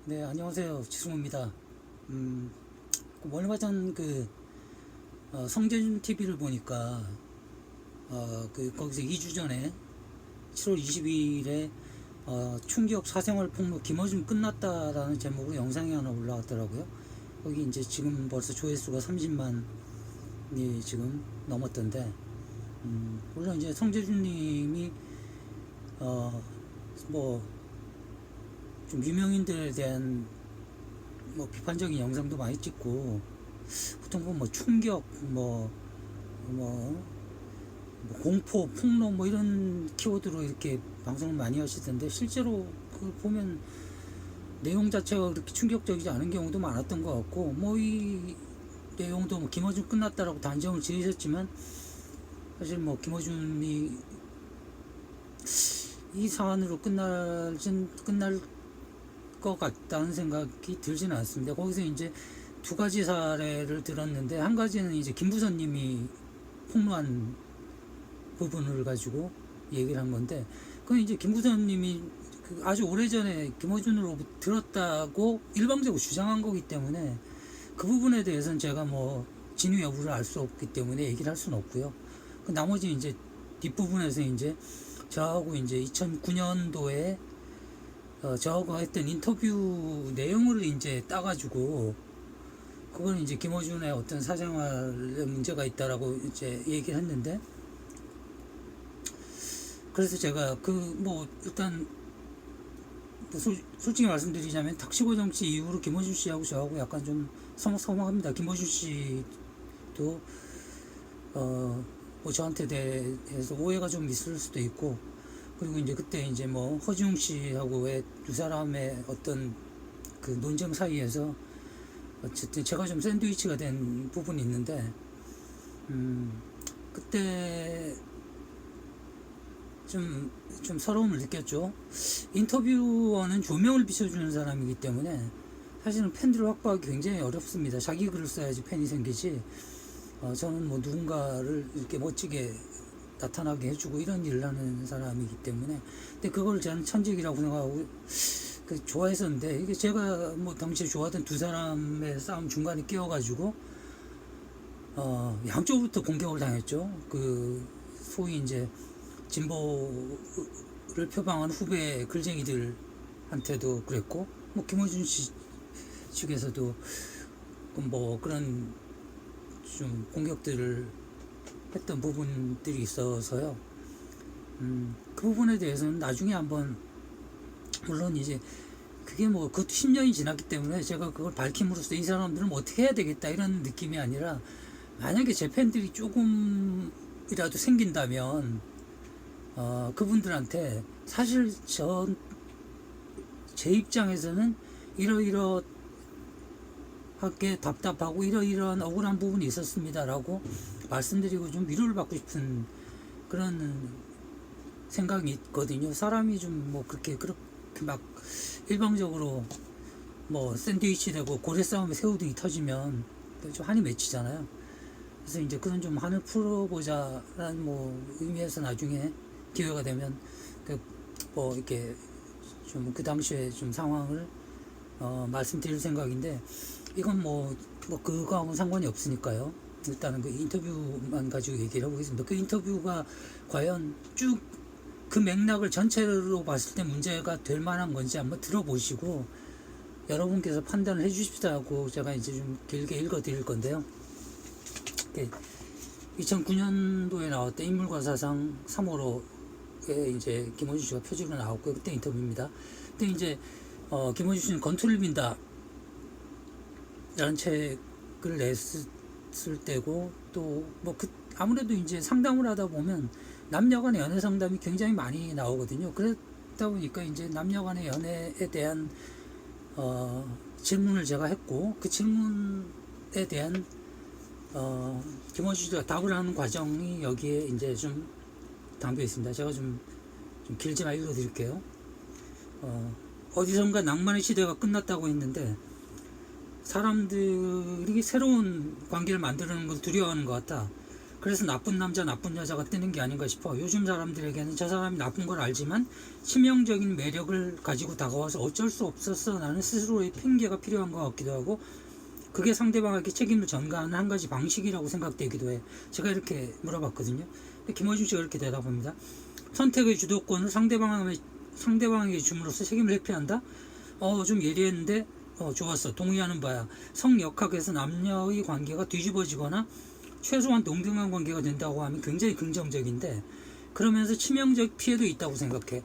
네, 안녕하세요. 지승우입니다. 얼마 전 성재준 TV를 보니까, 거기서 2주 전에 7월 22일에 충격 사생활 폭로 김어준 끝났다라는 제목으로 영상이 하나 올라왔더라고요. 거기 이제 지금 벌써 조회수가 30만이 지금 넘었던데, 물론 이제 성재준 님이, 뭐, 좀 유명인들에 대한 비판적인 영상도 많이 찍고, 보통 보면 충격, 뭐 공포, 폭로 이런 키워드로 이렇게 방송을 많이 하시던데, 실제로 그걸 보면 내용 자체가 그렇게 충격적이지 않은 경우도 많았던 것 같고, 이 내용도 김어준 끝났다라고 단정을 지으셨지만, 사실 김어준이 이 사안으로 끝날 것 같다는 생각이 들지는 않습니다. 거기서 이제 두 가지 사례를 들었는데, 한 가지는 이제 김부선님이 폭로한 부분을 가지고 얘기를 한 건데, 그건 이제 김부선님이 아주 오래전에 김어준으로부터 들었다고 일방적으로 주장한 거기 때문에, 그 부분에 대해서는 제가 진위 여부를 알 수 없기 때문에 얘기를 할 수는 없고요. 그 나머지 이제 뒷부분에서 이제 저하고 이제 2009년도에 저하고 했던 인터뷰 내용을 이제 따가지고, 그걸 이제 김어준의 어떤 사생활에 문제가 있다라고 이제 얘기를 했는데, 그래서 제가 일단 솔직히 말씀드리자면, 닥치고 정치 이후로 김어준 씨하고 저하고 약간 좀 서먹서먹합니다. 김어준 씨도 저한테 대해서 오해가 좀 있을 수도 있고, 그리고 이제 그때 이제 허지웅 씨하고의 두 사람의 어떤 그 논쟁 사이에서 어쨌든 제가 좀 샌드위치가 된 부분이 있는데, 그때 좀 서러움을 느꼈죠. 인터뷰어는 조명을 비춰주는 사람이기 때문에 사실은 팬들을 확보하기 굉장히 어렵습니다. 자기 글을 써야지 팬이 생기지, 저는 누군가를 이렇게 멋지게 나타나게 해주고 이런 일을 하는 사람이기 때문에, 근데 그걸 저는 천직이라고 생각하고 좋아했었는데, 이게 제가 당시에 좋아하던 두 사람의 싸움 중간에 끼어가지고 양쪽부터 공격을 당했죠. 소위 이제 진보를 표방한 후배 글쟁이들한테도 그랬고, 김어준 씨 측에서도 그런 좀 공격들을 했던 부분들이 있어서요. 그 부분에 대해서는 나중에 한번, 물론 이제 그게 그것도 10년이 지났기 때문에 제가 그걸 밝힘으로써 이 사람들은 어떻게 해야 되겠다 이런 느낌이 아니라, 만약에 제 팬들이 조금이라도 생긴다면 그분들한테 사실 제 입장에서는 이러이러하게 답답하고 이러이러한 억울한 부분이 있었습니다라고 말씀드리고 좀 위로를 받고 싶은 그런 생각이 있거든요. 사람이 좀 그렇게 막 일방적으로 샌드위치 되고 고래 싸움에 새우등이 터지면 좀 한이 맺히잖아요. 그래서 이제 그런 좀 한을 풀어보자라는 의미에서 나중에 기회가 되면 이렇게 좀 그 당시에 좀 상황을 말씀드릴 생각인데, 이건 그거하고는 상관이 없으니까요. 일단은 그 인터뷰만 가지고 얘기를 해보겠습니다. 그 인터뷰가 과연 쭉 그 맥락을 전체로 봤을 때 문제가 될 만한 건지 한번 들어보시고 여러분께서 판단을 해주십시오. 제가 이제 좀 길게 읽어드릴 건데요. 2009년도에 나왔던 인물과 사상 3호로에 이제 김어준 씨가 표지로 나왔고요. 그때 인터뷰입니다. 그때 이제 김어준 씨는 건투를 빈다 라는 책을 냈을 때고, 또 아무래도 이제 상담을 하다 보면 남녀간의 연애 상담이 굉장히 많이 나오거든요. 그러다 보니까 이제 남녀간의 연애에 대한 질문을 제가 했고, 그 질문에 대한 김어준 씨가 답을 하는 과정이 여기에 이제 좀 담겨 있습니다. 제가 좀 길지만 읽어드릴게요. 어디선가 낭만의 시대가 끝났다고 했는데, 사람들이 새로운 관계를 만드는 걸 두려워하는 것 같다. 그래서 나쁜 남자 나쁜 여자가 뜨는 게 아닌가 싶어. 요즘 사람들에게는 저 사람이 나쁜 걸 알지만 치명적인 매력을 가지고 다가와서 어쩔 수 없었어 나는 스스로의 핑계가 필요한 것 같기도 하고, 그게 상대방에게 책임을 전가하는 한 가지 방식이라고 생각되기도 해. 제가 이렇게 물어봤거든요. 김어준 씨가 이렇게 대답합니다. 선택의 주도권을 상대방에게 줌으로써 책임을 회피한다? 좀 예리했는데 좋았어. 동의하는 바야. 성역학에서 남녀의 관계가 뒤집어지거나 최소한 동등한 관계가 된다고 하면 굉장히 긍정적인데, 그러면서 치명적 피해도 있다고 생각해.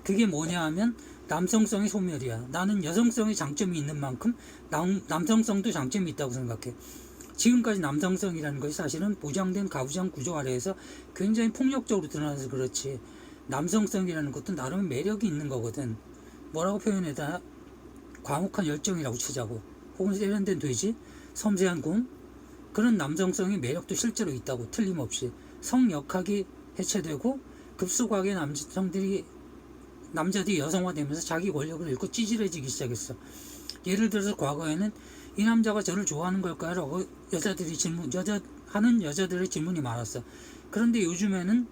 그게 뭐냐 하면 남성성의 소멸이야. 나는 여성성의 장점이 있는 만큼 남성성도 장점이 있다고 생각해. 지금까지 남성성이라는 것이 사실은 보장된 가부장 구조 아래에서 굉장히 폭력적으로 드러나서 그렇지, 남성성이라는 것도 나름 매력이 있는 거거든. 뭐라고 표현해야, 과묵한 열정이라고 치자고, 혹은 세련된 돼지, 섬세한 공, 그런 남성성의 매력도 실제로 있다고. 틀림없이 성역학이 해체되고 급속하게 남자들이 여성화되면서 자기 권력을 잃고 찌질해지기 시작했어. 예를 들어서 과거에는 이 남자가 저를 좋아하는 걸까요? 라고 여자들의 질문이 많았어. 그런데 요즘에는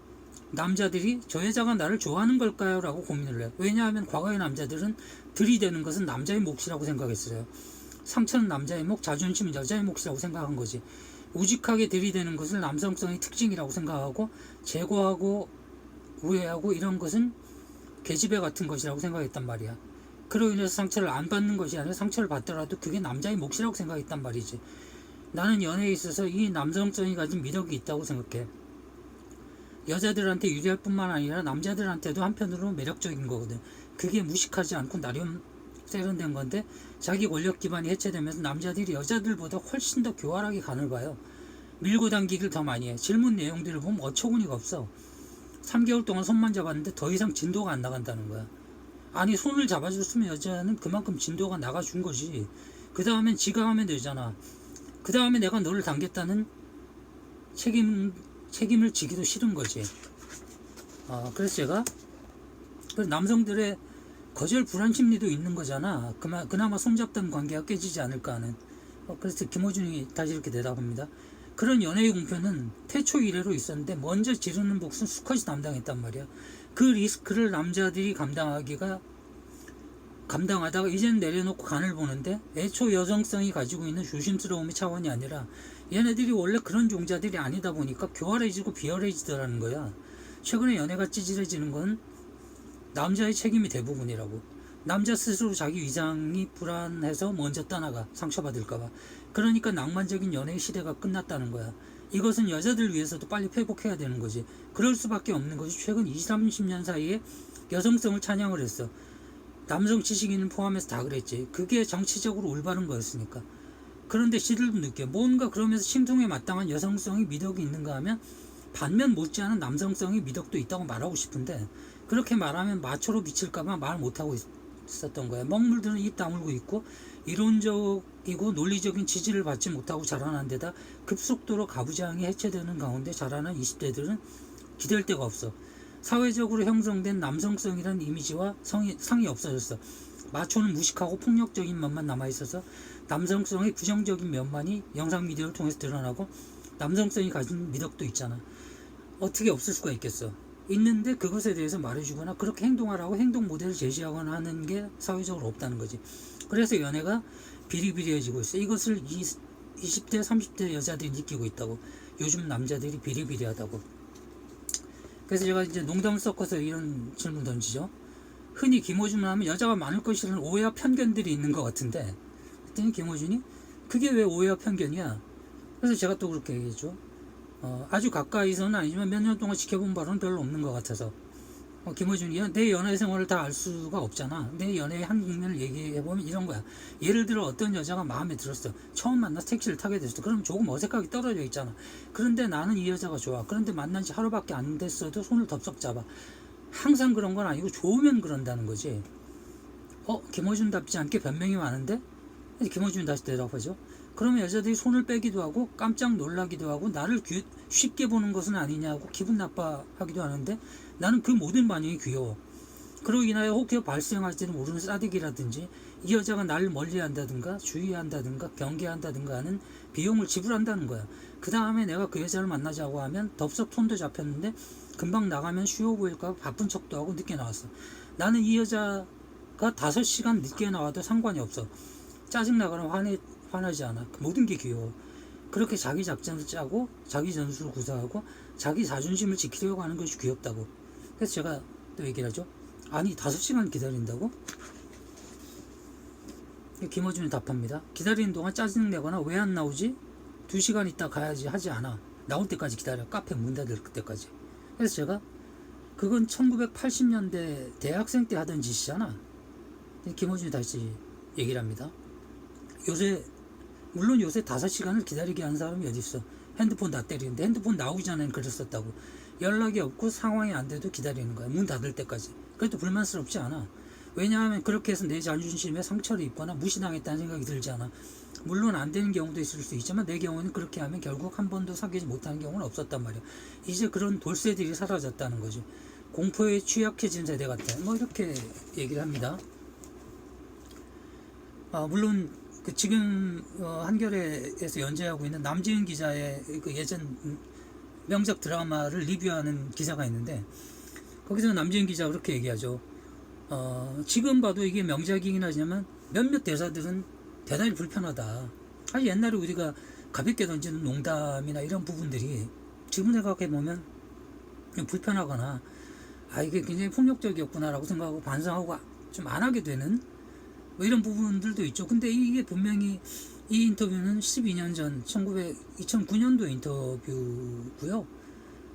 남자들이 저 여자가 나를 좋아하는 걸까요? 라고 고민을 해. 왜냐하면 과거의 남자들은 들이대는 것은 남자의 몫이라고 생각했어요. 상처는 남자의 몫, 자존심은 여자의 몫이라고 생각한 거지. 우직하게 들이대는 것을 남성성의 특징이라고 생각하고, 제거하고 우회하고 이런 것은 계집애 같은 것이라고 생각했단 말이야. 그로 인해서 상처를 안 받는 것이 아니라 상처를 받더라도 그게 남자의 몫이라고 생각했단 말이지. 나는 연애에 있어서 이 남성성이 가진 미덕이 있다고 생각해. 여자들한테 유리할 뿐만 아니라 남자들한테도 한편으로 매력적인 거거든. 그게 무식하지 않고 나름 세련된 건데, 자기 권력 기반이 해체되면서 남자들이 여자들보다 훨씬 더 교활하게 간을 봐요. 밀고 당기기를 더 많이 해. 질문 내용들을 보면 어처구니가 없어. 3개월 동안 손만 잡았는데 더 이상 진도가 안 나간다는 거야. 아니, 손을 잡아줬으면 여자는 그만큼 진도가 나가준 거지. 그 다음엔 지가 하면 되잖아. 그 다음에 내가 너를 당겼다는 책임을 지기도 싫은 거지. 그래서 제가 남성들의 거절 불안 심리도 있는 거잖아. 그나마 손잡던 관계가 깨지지 않을까 하는. 그래서 김호준이 다시 이렇게 대답합니다. 그런 연애의 공표는 태초 이래로 있었는데 먼저 지르는 몫은 수컷이 담당했단 말이야. 그 리스크를 남자들이 감당하다가 이제는 내려놓고 간을 보는데, 애초 여성성이 가지고 있는 조심스러움의 차원이 아니라 얘네들이 원래 그런 종자들이 아니다 보니까 교활해지고 비열해지더라는 거야. 최근에 연애가 찌질해지는 건 남자의 책임이 대부분이라고. 남자 스스로 자기 위상이 불안해서 먼저 떠나가, 상처받을까봐. 그러니까 낭만적인 연애의 시대가 끝났다는 거야. 이것은 여자들 위해서도 빨리 회복해야 되는 거지. 그럴 수밖에 없는 것이 최근 20, 30년 사이에 여성성을 찬양을 했어. 남성 지식인을 포함해서 다 그랬지. 그게 정치적으로 올바른 거였으니까. 그런데 시들도 느껴. 뭔가 그러면서 심통에 마땅한 여성성의 미덕이 있는가 하면 반면 못지않은 남성성의 미덕도 있다고 말하고 싶은데, 그렇게 말하면 마초로 비칠까봐 말 못하고 있었던 거야. 먹물들은 입 다물고 있고 이론적이고 논리적인 지지를 받지 못하고 자라난 데다 급속도로 가부장이 해체되는 가운데 자라난 20대들은 기댈 데가 없어. 사회적으로 형성된 남성성이라는 이미지와 상이 없어졌어. 마초는 무식하고 폭력적인 면만 남아있어서 남성성의 부정적인 면만이 영상 미디어를 통해서 드러나고, 남성성이 가진 미덕도 있잖아. 어떻게 없을 수가 있겠어. 있는데 그것에 대해서 말해주거나 그렇게 행동하라고 행동 모델을 제시하거나 하는 게 사회적으로 없다는 거지. 그래서 연애가 비리비리해지고 있어. 이것을 20대 30대 여자들이 느끼고 있다고. 요즘 남자들이 비리비리하다고. 그래서 제가 이제 농담을 섞어서 이런 질문 던지죠. 흔히 김호준을 하면 여자가 많을 것이라는 오해와 편견들이 있는 것 같은데, 그랬더니 김호준이 그게 왜 오해와 편견이야? 그래서 제가 또 그렇게 얘기했죠. 아주 가까이서는 아니지만 몇 년 동안 지켜본 바로는 별로 없는 것 같아서. 김호준이 내 연애 생활을 다 알 수가 없잖아. 내 연애의 한 국면을 얘기해보면 이런 거야. 예를 들어 어떤 여자가 마음에 들었어. 처음 만나서 택시를 타게 됐어. 그럼 조금 어색하게 떨어져 있잖아. 그런데 나는 이 여자가 좋아. 그런데 만난 지 하루밖에 안 됐어도 손을 덥석 잡아. 항상 그런 건 아니고 좋으면 그런다는 거지. 김호준답지 않게 변명이 많은데? 김호준이 다시 대답하죠. 그러면 여자들이 손을 빼기도 하고 깜짝 놀라기도 하고 나를 쉽게 보는 것은 아니냐고 기분 나빠하기도 하는데, 나는 그 모든 반응이 귀여워. 그로 인하여 혹여 발생할지는 모르는 싸대기라든지 이 여자가 나를 멀리한다든가 주의한다든가 경계한다든가 하는 비용을 지불한다는 거야. 그 다음에 내가 그 여자를 만나자고 하면 덥석 톤도 잡혔는데 금방 나가면 쉬워 보일까 바쁜 척도 하고 늦게 나왔어. 나는 이 여자가 5시간 늦게 나와도 상관이 없어. 짜증나거나 화나지 않아. 모든 게 귀여워. 그렇게 자기 작전을 짜고 자기 전술을 구사하고 자기 자존심을 지키려고 하는 것이 귀엽다고. 그래서 제가 또 얘기를 하죠. 아니 5시간 기다린다고? 김어준이 답합니다. 기다리는 동안 짜증내거나 왜 안 나오지? 2시간 있다 가야지 하지 않아. 나올 때까지 기다려. 카페 문 닫을 때까지. 그래서 제가 그건 1980년대 대학생 때 하던 짓이잖아. 김어준이 다시 얘기를 합니다. 물론 요새 5시간을 기다리게 하는 사람이 어디 있어. 핸드폰 다 때리는데 핸드폰 나오기 전에는 그랬었다고. 연락이 없고 상황이 안 돼도 기다리는 거야. 문 닫을 때까지. 그래도 불만스럽지 않아. 왜냐하면 그렇게 해서 내 자존심에 상처를 입거나 무시당했다는 생각이 들지 않아. 물론 안 되는 경우도 있을 수 있지만 내 경우는 그렇게 하면 결국 한 번도 사귀지 못하는 경우는 없었단 말이야. 이제 그런 돌쇠들이 사라졌다는 거죠. 공포에 취약해진 세대 같아. 뭐 이렇게 얘기를 합니다. 물론 지금 한겨레에서 연재하고 있는 남지은 기자의 그 예전 명작 드라마를 리뷰하는 기사가 있는데 거기서 남지은 기자가 그렇게 얘기하죠. 지금 봐도 이게 명작이긴 하지만 몇몇 대사들은 대단히 불편하다. 사실 옛날에 우리가 가볍게 던지는 농담이나 이런 부분들이 지금 생각해보면 불편하거나 이게 굉장히 폭력적이었구나라고 생각하고 반성하고 좀 안 하게 되는 뭐 이런 부분들도 있죠. 근데 이게 분명히 이 인터뷰는 12년 전 2009년도 인터뷰고요.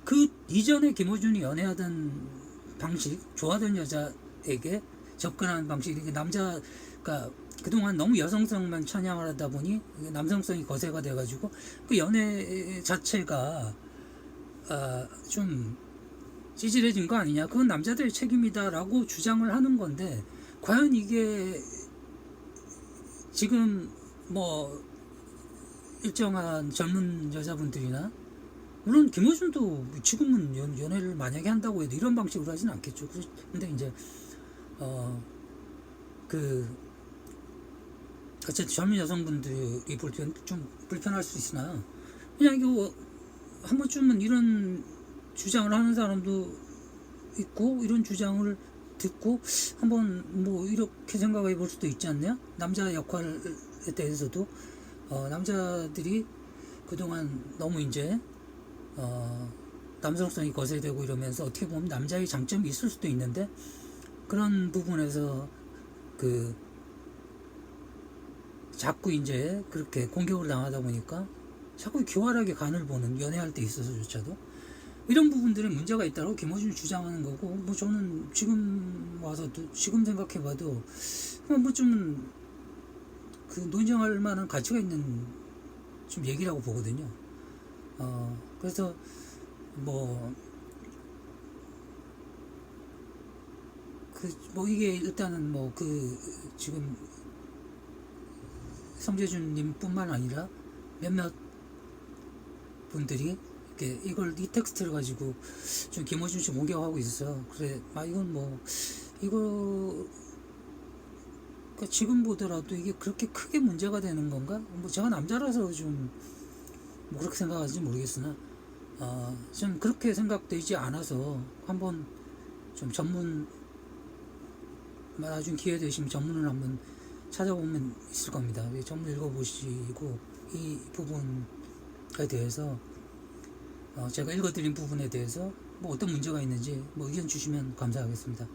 그 이전에 김어준이 연애하던 방식, 좋아하던 여자에게 접근하는 방식, 이게 남자가 그동안 너무 여성성만 찬양을 하다 보니 남성성이 거세가 돼가지고 그 연애 자체가 좀 찌질해진 거 아니냐, 그건 남자들의 책임이다라고 주장을 하는 건데, 과연 이게 지금 뭐 일정한 젊은 여자분들이나, 물론 김어준도 지금은 연애를 만약에 한다고 해도 이런 방식으로 하진 않겠죠. 근데 이제 어쨌든 젊은 여성분들이 볼 때는 좀 불편할 수 있으나, 그냥 이거 한 번쯤은 이런 주장을 하는 사람도 있고 이런 주장을 듣고 한번 뭐 이렇게 생각해 볼 수도 있지 않냐? 남자 역할에 대해서도 남자들이 그동안 너무 이제 남성성이 거세되고 이러면서 어떻게 보면 남자의 장점이 있을 수도 있는데, 그런 부분에서 자꾸 이제 그렇게 공격을 당하다 보니까 자꾸 교활하게 간을 보는, 연애할 때 있어서조차도 이런 부분들에 문제가 있다고 김어준이 주장하는 거고, 뭐 저는 지금 와서도 지금 생각해봐도 한 번쯤은 논쟁할 만한 가치가 있는 좀 얘기라고 보거든요. 그래서 뭐 이게 일단은 지금 성재준님 뿐만 아니라 몇몇 분들이 이렇게 이 텍스트를 가지고 좀 김어준 씨 공격하고 있어요. 그래, 이거 지금 보더라도 이게 그렇게 크게 문제가 되는 건가? 뭐 제가 남자라서 좀 그렇게 생각하는지 모르겠으나 좀 그렇게 생각되지 않아서 한번 좀 나중에 기회 되시면 전문을 한번 찾아보면 있을 겁니다. 전문 읽어보시고 이 부분에 대해서 제가 읽어드린 부분에 대해서 뭐 어떤 문제가 있는지 의견 주시면 감사하겠습니다.